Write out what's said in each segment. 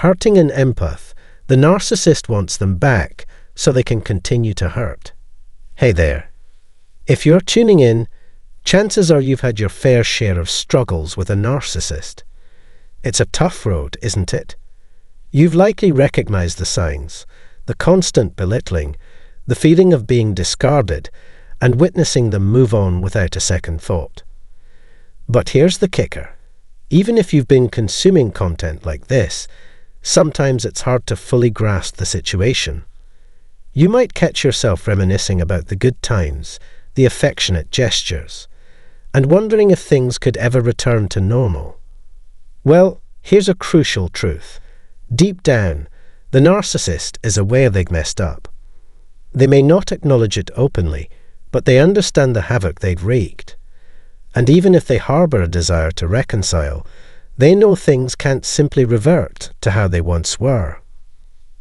Hurting an empath, the narcissist wants them back so they can continue to hurt. Hey there. If you're tuning in, chances are you've had your fair share of struggles with a narcissist. It's a tough road, isn't it? You've likely recognized the signs, the constant belittling, the feeling of being discarded, and witnessing them move on without a second thought. But here's the kicker. Even if you've been consuming content like this, sometimes it's hard to fully grasp the situation. You might catch yourself reminiscing about the good times, the affectionate gestures, and wondering if things could ever return to normal. Well, here's a crucial truth. Deep down, the narcissist is aware they've messed up. They may not acknowledge it openly, but they understand the havoc they've wreaked. And even if they harbor a desire to reconcile, they know things can't simply revert to how they once were.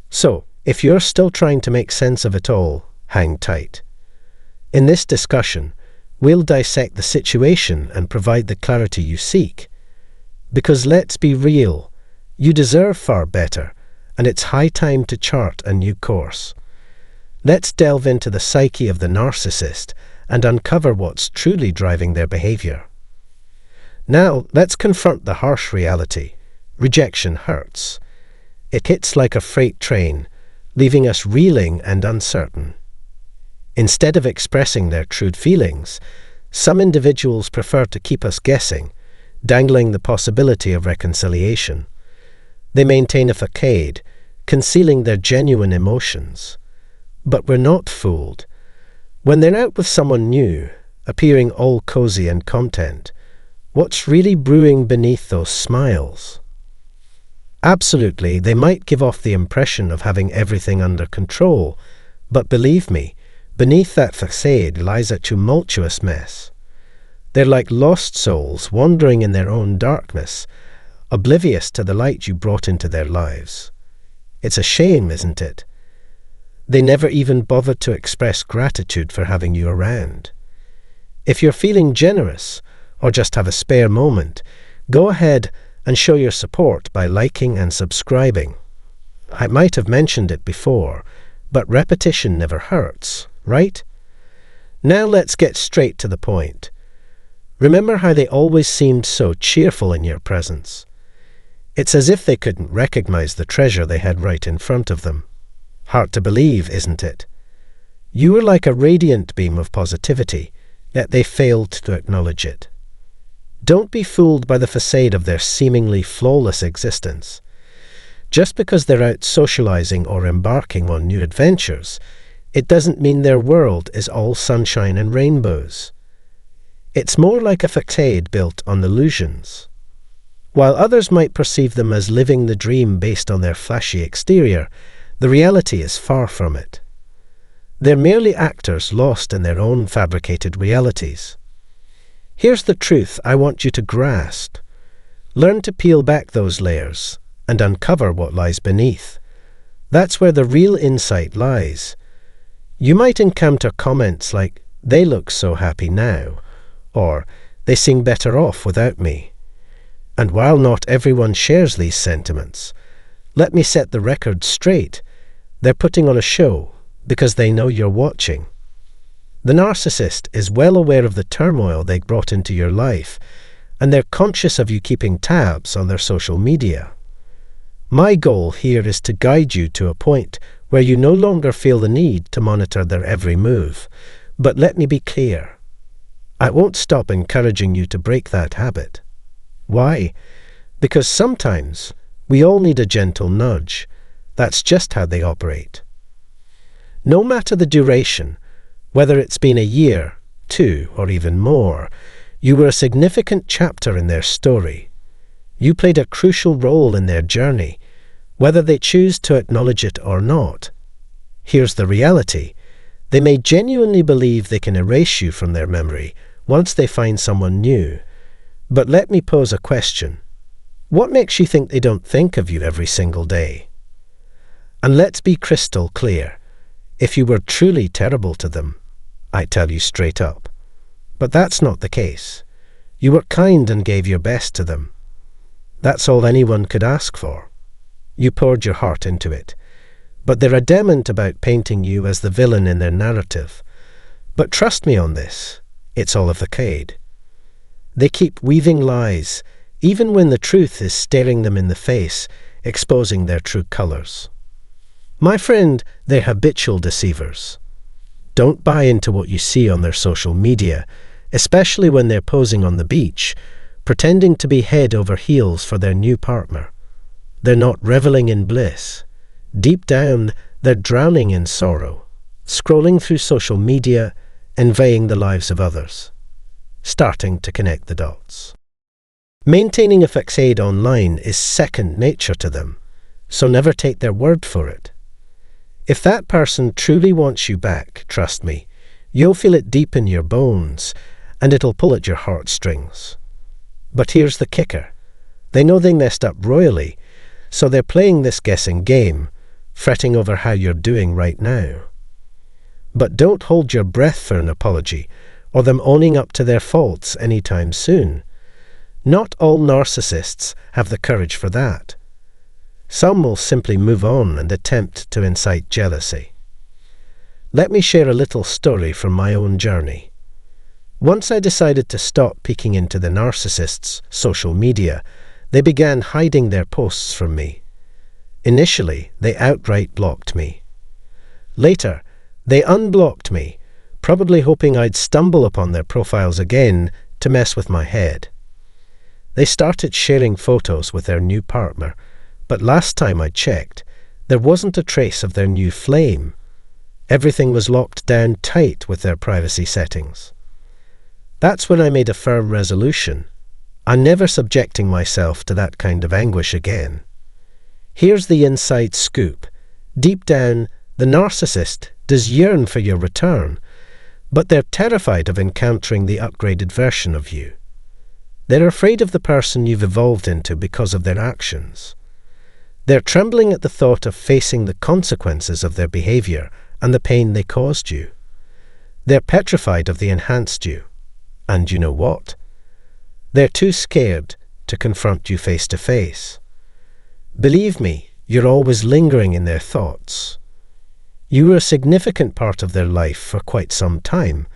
So, if you're still trying to make sense of it all, hang tight. In this discussion, we'll dissect the situation and provide the clarity you seek. Because let's be real, you deserve far better, and it's high time to chart a new course. Let's delve into the psyche of the narcissist and uncover what's truly driving their behavior. Now, let's confront the harsh reality. Rejection hurts. It hits like a freight train, leaving us reeling and uncertain. Instead of expressing their true feelings, some individuals prefer to keep us guessing, dangling the possibility of reconciliation. They maintain a facade, concealing their genuine emotions. But we're not fooled. When they're out with someone new, appearing all cozy and content, what's really brewing beneath those smiles? Absolutely, they might give off the impression of having everything under control, but believe me, beneath that facade lies a tumultuous mess. They're like lost souls wandering in their own darkness, oblivious to the light you brought into their lives. It's a shame, isn't it? They never even bothered to express gratitude for having you around. If you're feeling generous, or just have a spare moment, go ahead and show your support by liking and subscribing. I might have mentioned it before, but repetition never hurts, right? Now let's get straight to the point. Remember how they always seemed so cheerful in your presence? It's as if they couldn't recognize the treasure they had right in front of them. Hard to believe, isn't it? You were like a radiant beam of positivity, yet they failed to acknowledge it. Don't be fooled by the facade of their seemingly flawless existence. Just because they're out socializing or embarking on new adventures, it doesn't mean their world is all sunshine and rainbows. It's more like a facade built on illusions. While others might perceive them as living the dream based on their flashy exterior, the reality is far from it. They're merely actors lost in their own fabricated realities. Here's the truth I want you to grasp. Learn to peel back those layers and uncover what lies beneath. That's where the real insight lies. You might encounter comments like, "They look so happy now," or "They seem better off without me." And while not everyone shares these sentiments, let me set the record straight. They're putting on a show because they know you're watching. The narcissist is well aware of the turmoil they brought into your life, and they're conscious of you keeping tabs on their social media. My goal here is to guide you to a point where you no longer feel the need to monitor their every move. But let me be clear. I won't stop encouraging you to break that habit. Why? Because sometimes we all need a gentle nudge. That's just how they operate. No matter the duration, whether it's been a year, 2, or even more, you were a significant chapter in their story. You played a crucial role in their journey, whether they choose to acknowledge it or not. Here's the reality. They may genuinely believe they can erase you from their memory once they find someone new. But let me pose a question. What makes you think they don't think of you every single day? And let's be crystal clear. If you were truly terrible to them, I'd tell you straight up. But that's not the case. You were kind and gave your best to them. That's all anyone could ask for. You poured your heart into it. But they're adamant about painting you as the villain in their narrative. But trust me on this, it's all a facade. They keep weaving lies, even when the truth is staring them in the face, exposing their true colours. My friend, they're habitual deceivers. Don't buy into what you see on their social media, especially when they're posing on the beach, pretending to be head over heels for their new partner. They're not reveling in bliss. Deep down, they're drowning in sorrow, scrolling through social media, envying the lives of others, starting to connect the dots. Maintaining a facade online is second nature to them, so never take their word for it. If that person truly wants you back, trust me, you'll feel it deep in your bones, and it'll pull at your heartstrings. But here's the kicker. They know they messed up royally, so they're playing this guessing game, fretting over how you're doing right now. But don't hold your breath for an apology, or them owning up to their faults anytime soon. Not all narcissists have the courage for that. Some will simply move on and attempt to incite jealousy. Let me share a little story from my own journey. Once I decided to stop peeking into the narcissist's social media, they began hiding their posts from me. Initially, they outright blocked me. Later, they unblocked me, probably hoping I'd stumble upon their profiles again to mess with my head. They started sharing photos with their new partner, but last time I checked, there wasn't a trace of their new flame. Everything was locked down tight with their privacy settings. That's when I made a firm resolution. I'm never subjecting myself to that kind of anguish again. Here's the inside scoop. Deep down, the narcissist does yearn for your return, but they're terrified of encountering the upgraded version of you. They're afraid of the person you've evolved into because of their actions. They're trembling at the thought of facing the consequences of their behavior and the pain they caused you. They're petrified of the enhanced you. And you know what? They're too scared to confront you face to face. Believe me, you're always lingering in their thoughts. You were a significant part of their life for quite some time,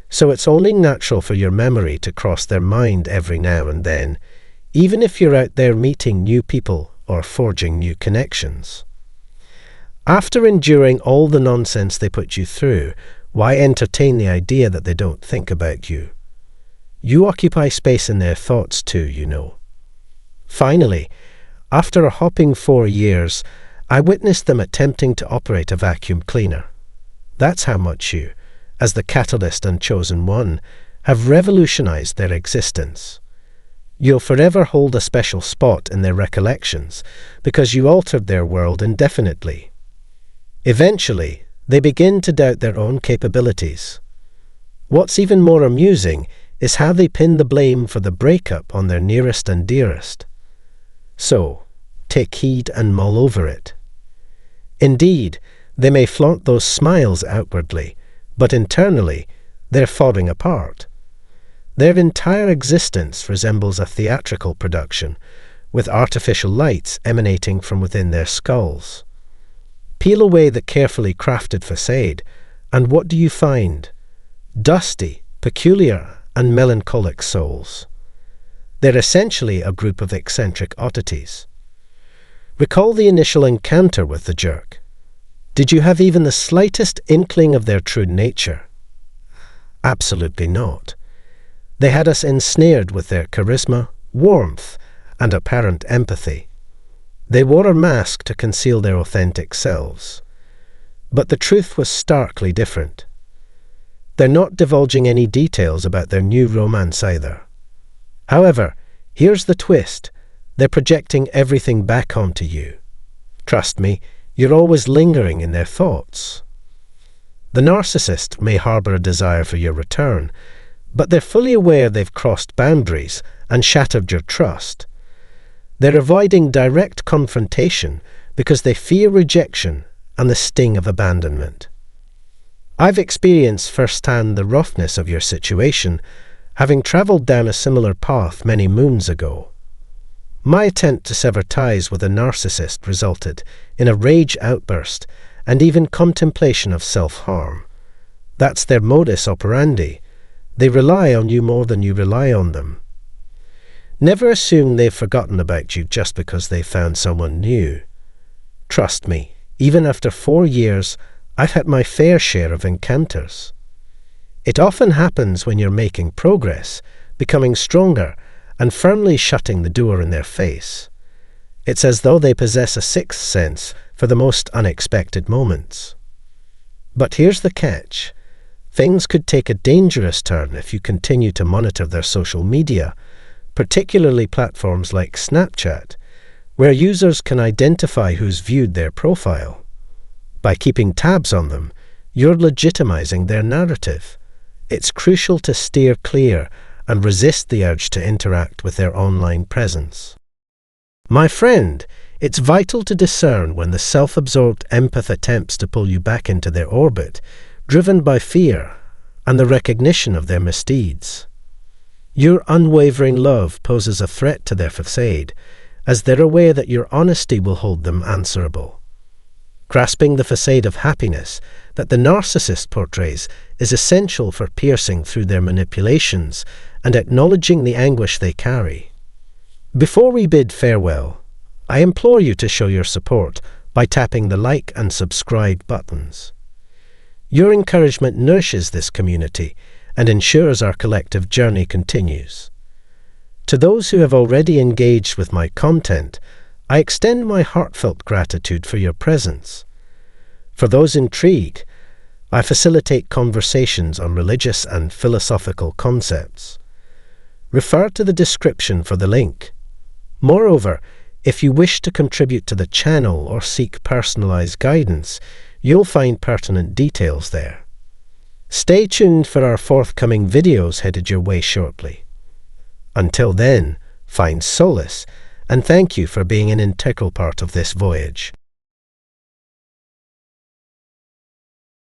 so it's only natural for your memory to cross their mind every now and then, even if you're out there meeting new people or forging new connections. After enduring all the nonsense they put you through, why entertain the idea that they don't think about you? You occupy space in their thoughts too, you know. Finally, after a hopping 4 years, I witnessed them attempting to operate a vacuum cleaner. That's how much you, as the catalyst and chosen one, have revolutionized their existence. You'll forever hold a special spot in their recollections because you altered their world indefinitely. Eventually, they begin to doubt their own capabilities. What's even more amusing is how they pin the blame for the breakup on their nearest and dearest. So, take heed and mull over it. Indeed, they may flaunt those smiles outwardly, but internally, they're falling apart. Their entire existence resembles a theatrical production, with artificial lights emanating from within their skulls. Peel away the carefully crafted facade, and what do you find? Dusty, peculiar, and melancholic souls. They're essentially a group of eccentric oddities. Recall the initial encounter with the jerk. Did you have even the slightest inkling of their true nature? Absolutely not. They had us ensnared with their charisma, warmth, and apparent empathy. They wore a mask to conceal their authentic selves. But the truth was starkly different. They're not divulging any details about their new romance either. However, here's the twist. They're projecting everything back onto you. Trust me, you're always lingering in their thoughts. The narcissist may harbour a desire for your return, but they're fully aware they've crossed boundaries and shattered your trust. They're avoiding direct confrontation because they fear rejection and the sting of abandonment. I've experienced firsthand the roughness of your situation, having travelled down a similar path many moons ago. My attempt to sever ties with a narcissist resulted in a rage outburst and even contemplation of self-harm. That's their modus operandi. They rely on you more than you rely on them. Never assume they've forgotten about you just because they found someone new. Trust me, even after 4 years, I've had my fair share of encounters. It often happens when you're making progress, becoming stronger, and firmly shutting the door in their face. It's as though they possess a sixth sense for the most unexpected moments. But here's the catch. Things could take a dangerous turn if you continue to monitor their social media, particularly platforms like Snapchat, where users can identify who's viewed their profile. By keeping tabs on them, you're legitimizing their narrative. It's crucial to steer clear and resist the urge to interact with their online presence. My friend, it's vital to discern when the self-absorbed empath attempts to pull you back into their orbit, driven by fear and the recognition of their misdeeds. Your unwavering love poses a threat to their facade, as they're aware that your honesty will hold them answerable. Grasping the facade of happiness that the narcissist portrays is essential for piercing through their manipulations and acknowledging the anguish they carry. Before we bid farewell, I implore you to show your support by tapping the like and subscribe buttons. Your encouragement nourishes this community and ensures our collective journey continues. To those who have already engaged with my content, I extend my heartfelt gratitude for your presence. For those intrigued, I facilitate conversations on religious and philosophical concepts. Refer to the description for the link. Moreover, if you wish to contribute to the channel or seek personalized guidance, you'll find pertinent details there. Stay tuned for our forthcoming videos headed your way shortly. Until then, find solace, and thank you for being an integral part of this voyage.